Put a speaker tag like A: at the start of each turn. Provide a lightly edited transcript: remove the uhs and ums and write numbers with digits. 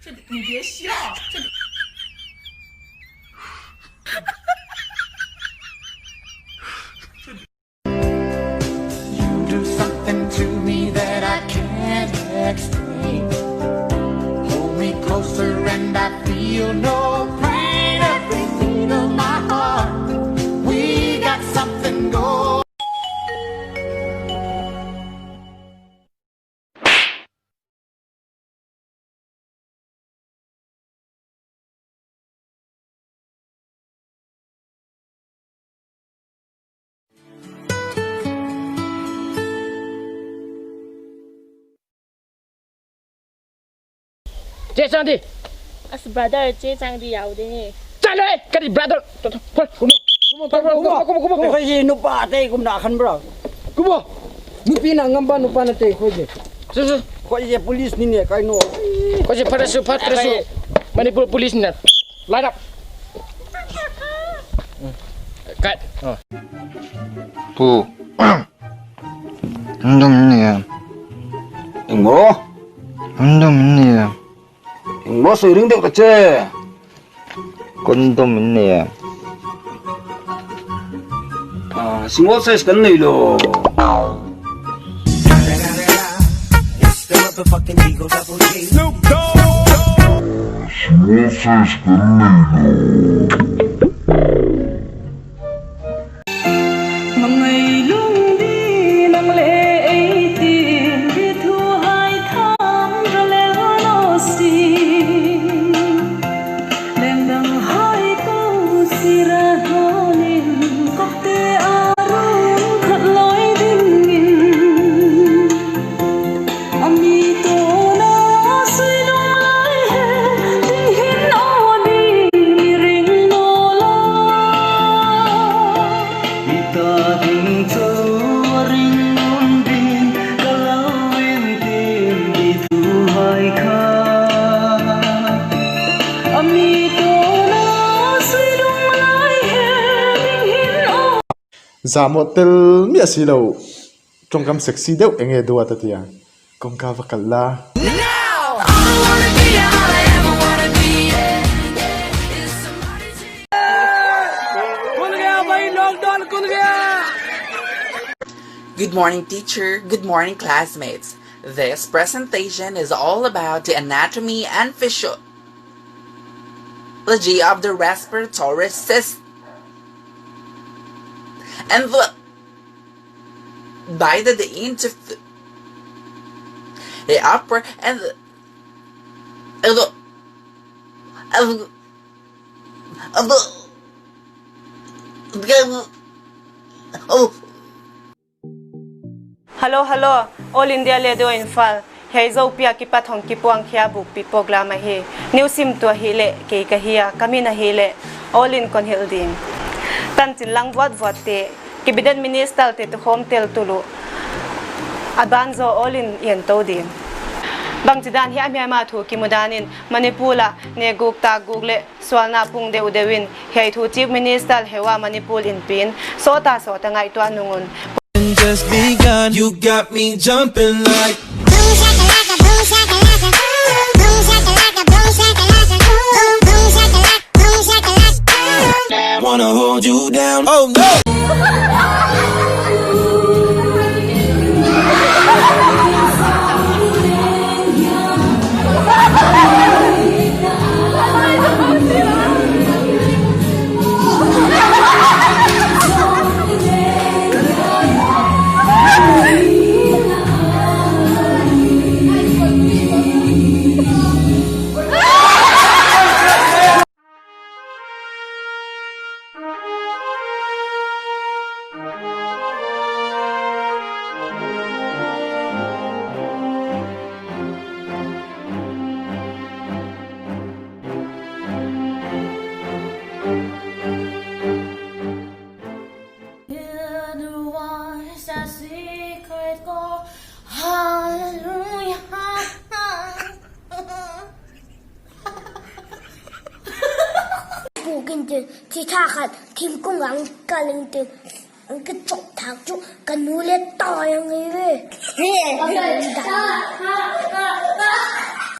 A: 这你别笑，这。
B: You do something to me that I can't explain. Hold me closer and I feel no pain. Every beat of my heart, we got something going.
C: 接上的，
D: As brother, 这张的有的。
C: 再来，跟你 brother， 快，Kumo
E: kasi nupa ate kum na kan bro.
C: kumo，
E: Nupi na ngamba nupa na te ko je.
C: 是是，
E: Ko je police ni ne kai no.
C: 快去派出所，Manipur police 呢，来了，干，
F: 부 운동이네요.
G: 뭐?
F: 운동이네요.
G: 뭐 소리인데 그치?
F: 콘돔이네요.
G: 아, 스모스에서 끝내ilo.
H: Mà ngày lung đi nắng lệ ấy tìm biết thu hai tháng rồi lẽ nó xin đèn đằng hai câu xì ra ho nên cốc tê arum khát lối đinh nghìn ami tô na suy đông lại hè đinh hin ô đi mi ring nô la Ita ding ring on din kalawin din itu hai kha Amito na suy đông lại hè đinh hin ô
I: Zamotel mi asilo tongkam sexy deu enge dua tatia kongka vakalla
A: Good morning, teacher. Good morning, classmates. This presentation is all about the anatomy and physiology of the respiratory system and the upper and
D: Hello, All India Radio Infal. Hei zo pia ki pathong ki puang khia buk pi program hi. New sim to hi le ke ka hiya kami na hi le all in kon hil din. Tan chin lang wat te Cabinet Minister te to home tel tulu. Aban zo all in yen to din. Bang jidan hi amya ma thu ki mudanin Manipula ne guk ta gugle swalna pung de udewin hei thu Chief Minister hewa Manipur in pin so ta ngai to anungun.
J: Just begun. You got me jumping like
K: boom shakalaka, boom shakalaka, boom shakalaka, boom shakalaka, boom shakalaka, boom shakalaka.
J: wanna hold you down. Oh no.
K: Thì tha khát thêm công gắng cả linh tiền cái chọc thác chú cái núi lên tỏi người về